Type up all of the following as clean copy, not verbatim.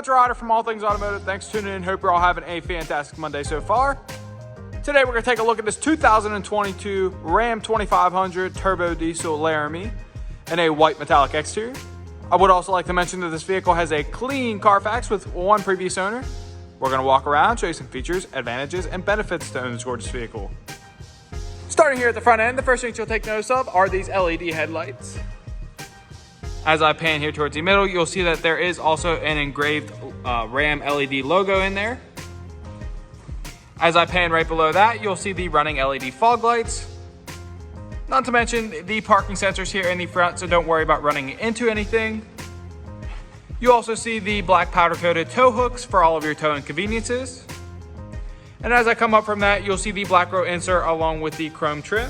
Couch Rider from All Things Automotive. Thanks for tuning in. Hope you're all having a fantastic Monday so far. Today we're going to take a look at this 2022 Ram 2500 Turbo Diesel Laramie in a white metallic exterior. I would also like to mention that this vehicle has a clean CARFAX with one previous owner. We're going to walk around, show you some features, advantages, and benefits to own this gorgeous vehicle. Starting here at the front end, the first thing you'll take notice of are these LED headlights. As I pan here towards the middle, you'll see that there is also an engraved Ram LED logo in there. As I pan right below that, you'll see the running LED fog lights. Not to mention the parking sensors here in the front, so don't worry about running into anything. You also see the black powder coated tow hooks for all of your towing conveniences. And as I come up from that, you'll see the black row insert along with the chrome trim.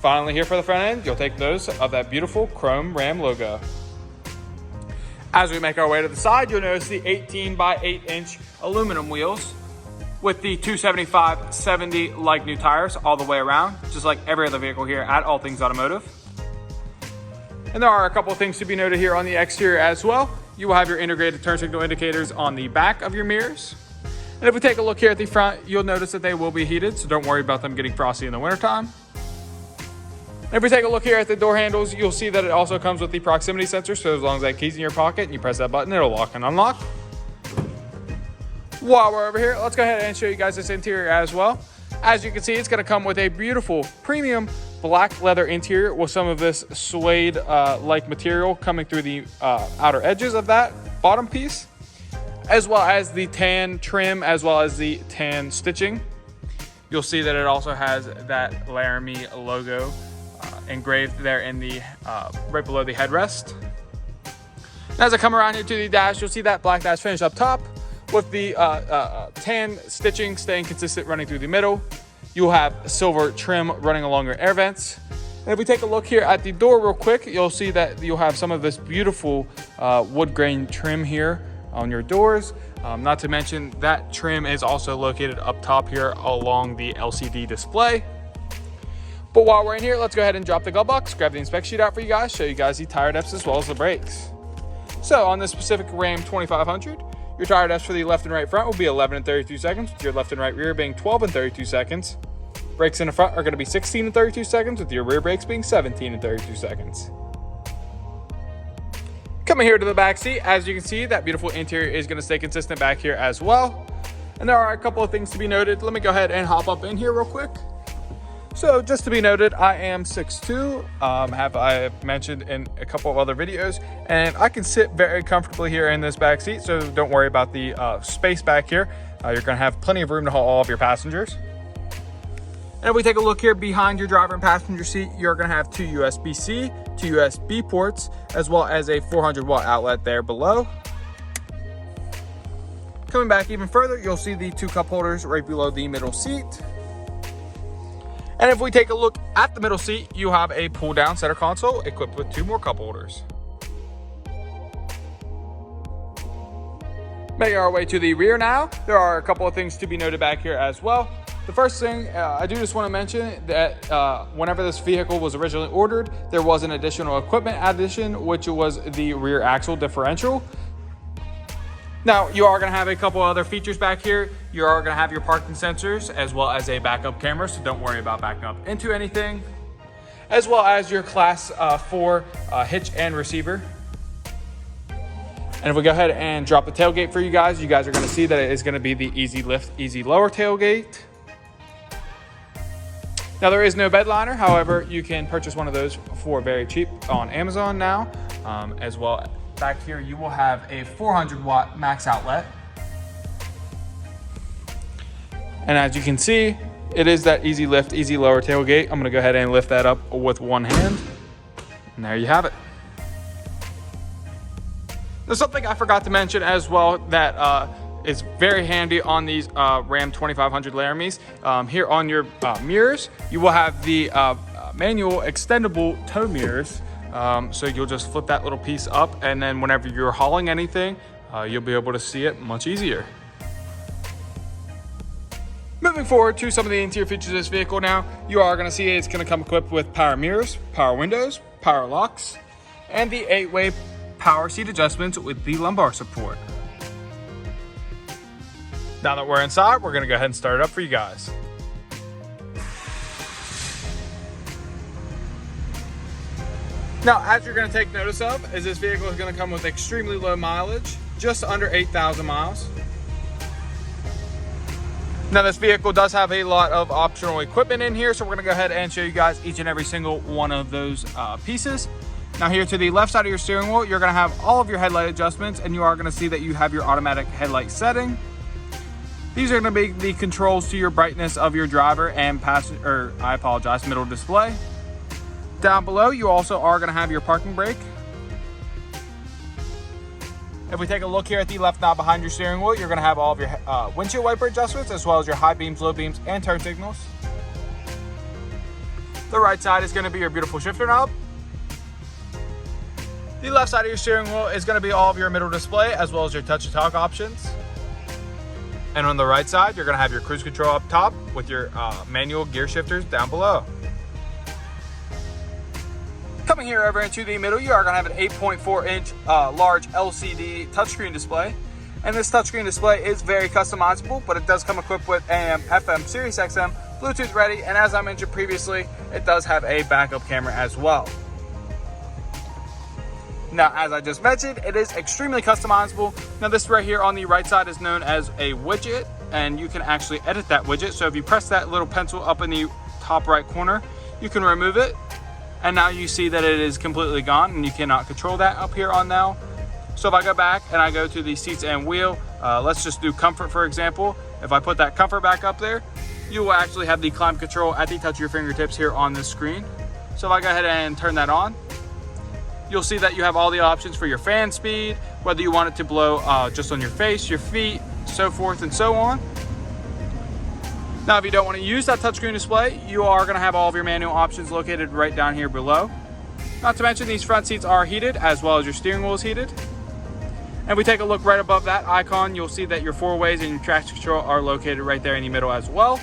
Finally, here for the front end, you'll take notice of that beautiful chrome Ram logo. As we make our way to the side, you'll notice the 18 by 8 inch aluminum wheels with the 275/70 like new tires all the way around, just like every other vehicle here at All Things Automotive. And there are a couple of things to be noted here on the exterior as well. You will have your integrated turn signal indicators on the back of your mirrors. And if we take a look here at the front, you'll notice that they will be heated, so don't worry about them getting frosty in the wintertime. If we take a look here at the door handles, you'll see that it also comes with the proximity sensor, so as long as that key's in your pocket and you press that button, it'll lock and unlock. While we're over here, let's go ahead and show you guys this interior as well. As you can see, it's going to come with a beautiful premium black leather interior with some of this suede like material coming through the outer edges of that bottom piece, as well as the tan trim, as well as the tan stitching. You'll see that it also has that Laramie logo engraved there in the right below the headrest. And as I come around here to the dash, you'll see that black dash finish up top with the tan stitching staying consistent running through the middle. You'll have silver trim running along your air vents. And if we take a look here at the door real quick, you'll see that you'll have some of this beautiful wood grain trim here on your doors. Not to mention that trim is also located up top here along the LCD display. But while we're in here, let's go ahead and drop the glove box, grab the inspection sheet out for you guys, show you guys the tire depths as well as the brakes. So on this specific Ram 2500, your tire depths for the left and right front will be 11 and 32 seconds, with your left and right rear being 12 and 32 seconds. Brakes in the front are going to be 16 and 32 seconds, with your rear brakes being 17 and 32 seconds. Coming here to the back seat, as you can see, that beautiful interior is going to stay consistent back here as well. And there are a couple of things to be noted. Let me go ahead and hop up in here real quick. So just to be noted, I am 6'2", I mentioned in a couple of other videos, and I can sit very comfortably here in this back seat, so don't worry about the space back here. You're going to have plenty of room to haul all of your passengers. And if we take a look here behind your driver and passenger seat, you're going to have two USB-C, two USB ports, as well as a 400-watt outlet there below. Coming back even further, you'll see the two cup holders right below the middle seat. And if we take a look at the middle seat, you have a pull-down center console equipped with two more cup holders. Making our way to the rear now, there are a couple of things to be noted back here as well. The first thing, I do just want to mention that whenever this vehicle was originally ordered, there was an additional equipment addition, which was the rear axle differential. Now, you are going to have a couple other features back here. You are going to have your parking sensors as well as a backup camera, so don't worry about backing up into anything, as well as your class 4 hitch and receiver. And if we go ahead and drop the tailgate for you guys are going to see that it is going to be the easy lift, easy lower tailgate. Now, there is no bed liner. However, you can purchase one of those for very cheap on Amazon now, as well. Back here, you will have a 400-watt max outlet. And as you can see, it is that easy lift, easy lower tailgate. I'm gonna go ahead and lift that up with one hand. And there you have it. There's something I forgot to mention as well that is very handy on these Ram 2500 Laramies. Here on your mirrors, you will have the manual extendable tow mirrors. So you'll just flip that little piece up, and then whenever you're hauling anything, you'll be able to see it much easier. Moving forward to some of the interior features of this vehicle now, you are going to see it's going to come equipped with power mirrors, power windows, power locks, and the 8-way power seat adjustments with the lumbar support. Now that we're inside, we're gonna go ahead and start it up for you guys. Now, as you're gonna take notice of, is this vehicle is gonna come with extremely low mileage, just under 8,000 miles. Now, this vehicle does have a lot of optional equipment in here, so we're gonna go ahead and show you guys each and every single one of those pieces. Now, here to the left side of your steering wheel, you're gonna have all of your headlight adjustments, and you are gonna see that you have your automatic headlight setting. These are gonna be the controls to your brightness of your driver and passenger, middle display. Down below, you also are gonna have your parking brake. If we take a look here at the left knob behind your steering wheel, you're gonna have all of your windshield wiper adjustments, as well as your high beams, low beams, and turn signals. The right side is gonna be your beautiful shifter knob. The left side of your steering wheel is gonna be all of your middle display, as well as your touch to talk options. And on the right side, you're gonna have your cruise control up top with your manual gear shifters down below. Coming here over into the middle, you are going to have an 8.4-inch large LCD touchscreen display. And this touchscreen display is very customizable, but it does come equipped with AM, FM, Sirius XM, Bluetooth ready, and as I mentioned previously, it does have a backup camera as well. Now, as I just mentioned, it is extremely customizable. Now, this right here on the right side is known as a widget, and you can actually edit that widget. So if you press that little pencil up in the top right corner, you can remove it. And now you see that it is completely gone, and you cannot control that up here on now. So if I go back and I go to the seats and wheel, let's just do comfort, for example. If I put that comfort back up there, you will actually have the climate control at the touch of your fingertips here on this screen. So if I go ahead and turn that on, you'll see that you have all the options for your fan speed, whether you want it to blow just on your face, your feet, so forth and so on. Now, if you don't want to use that touchscreen display, you are going to have all of your manual options located right down here below. Not to mention, these front seats are heated, as well as your steering wheel is heated. And if we take a look right above that icon, you'll see that your four ways and your traction control are located right there in the middle as well.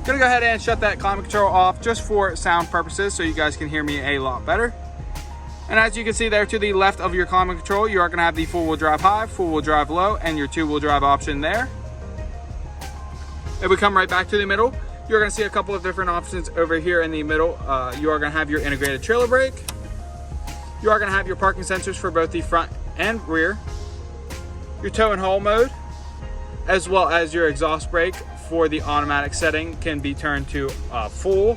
Gonna go ahead and shut that climate control off just for sound purposes, so you guys can hear me a lot better. And as you can see there to the left of your climate control, you are going to have the four-wheel drive high, four-wheel drive low, and your two-wheel drive option there. If we come right back to the middle, you're going to see a couple of different options over here in the middle. You are going to have your integrated trailer brake. You are going to have your parking sensors for both the front and rear. Your tow and haul mode, as well as your exhaust brake for the automatic setting can be turned to full,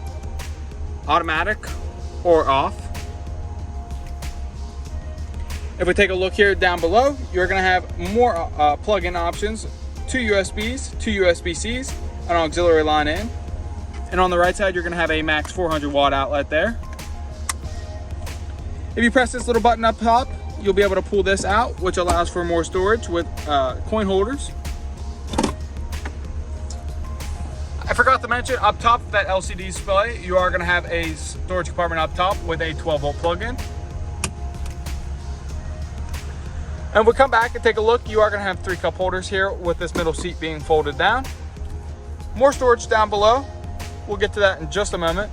automatic, or off. If we take a look here down below, you're going to have more plug-in options. Two USBs, two USB-Cs, an auxiliary line in. And on the right side, you're gonna have a max 400 watt outlet there. If you press this little button up top, you'll be able to pull this out, which allows for more storage with coin holders. I forgot to mention, up top of that LCD display, you are gonna have a storage compartment up top with a 12-volt plug-in. And we come back and take a look, you are going to have 3 cup holders here with this middle seat being folded down. More storage down below. We'll get to that in just a moment.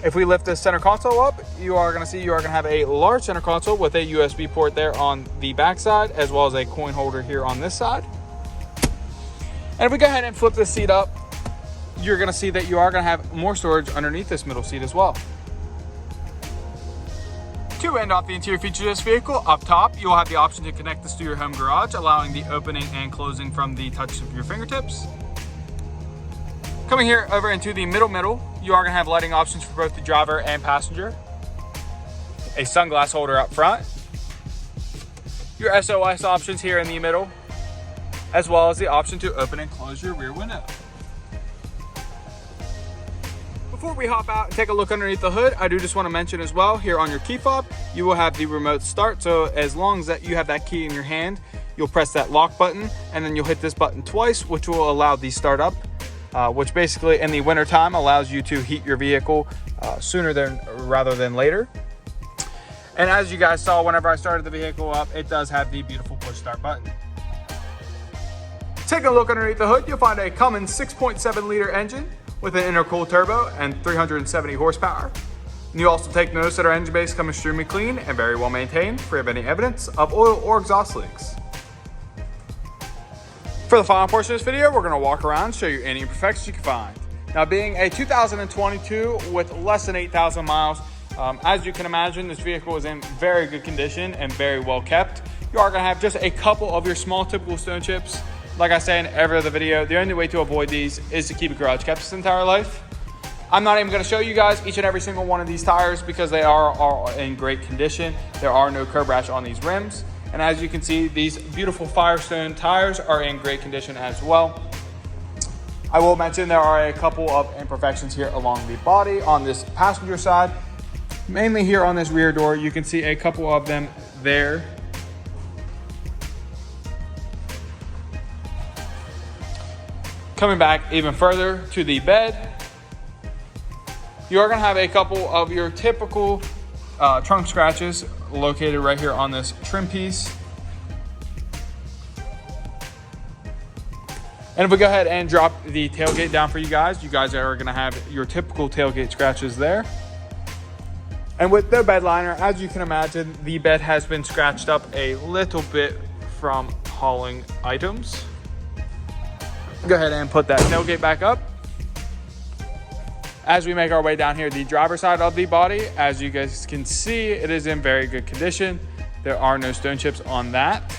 If we lift this center console up, you are going to see you are going to have a large center console with a USB port there on the back side, as well as a coin holder here on this side. And if we go ahead and flip this seat up, you're going to see that you are going to have more storage underneath this middle seat as well. To end off the interior features of this vehicle, up top, you'll have the option to connect this to your home garage, allowing the opening and closing from the touch of your fingertips. Coming here over into the middle, you are going to have lighting options for both the driver and passenger. A sunglass holder up front. Your SOS options here in the middle, as well as the option to open and close your rear window. Before we hop out and take a look underneath the hood, I do just want to mention as well, here on your key fob, you will have the remote start. So as long as that you have that key in your hand, you'll press that lock button, and then you'll hit this button twice, which will allow the start up, which basically in the winter time allows you to heat your vehicle sooner rather than later. And as you guys saw, whenever I started the vehicle up, it does have the beautiful push start button. Taking a look underneath the hood, you'll find a Cummins 6.7 liter engine with an intercooled turbo and 370 horsepower. And you also take notice that our engine bay is coming extremely clean and very well maintained, free of any evidence of oil or exhaust leaks. For the final portion of this video, we're going to walk around and show you any imperfections you can find. Now, being a 2022 with less than 8,000 miles, as you can imagine, this vehicle is in very good condition and very well kept. You are going to have just a couple of your small typical stone chips. Like I say in every other video, the only way to avoid these is to keep a garage kept its entire life. I'm not even going to show you guys each and every single one of these tires because they are in great condition. There are no curb rash on these rims. And as you can see, these beautiful Firestone tires are in great condition as well. I will mention there are a couple of imperfections here along the body on this passenger side. Mainly here on this rear door, you can see a couple of them there. Coming back even further to the bed, you are going to have a couple of your typical trunk scratches located right here on this trim piece. And if we go ahead and drop the tailgate down for you guys are going to have your typical tailgate scratches there. And with the bed liner, as you can imagine, the bed has been scratched up a little bit from hauling items. Go ahead and put that tailgate back up. As we make our way down here, the driver's side of the body, as you guys can see, it is in very good condition. There are no stone chips on that.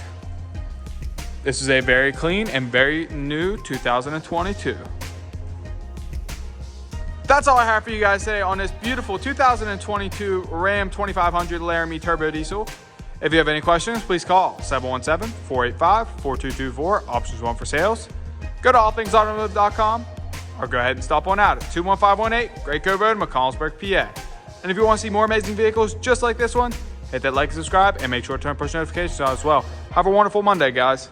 This is a very clean and very new 2022. That's all I have for you guys today on this beautiful 2022 Ram 2500 Laramie Turbo Diesel. If you have any questions, please call 717-485-4224, options 1 for sales. Go to allthingsautomotive.com or go ahead and stop on out at 21518 Great Cove Road, McConnellsburg, PA. And if you want to see more amazing vehicles just like this one, hit that like and subscribe and make sure to turn push notifications on as well. Have a wonderful Monday, guys.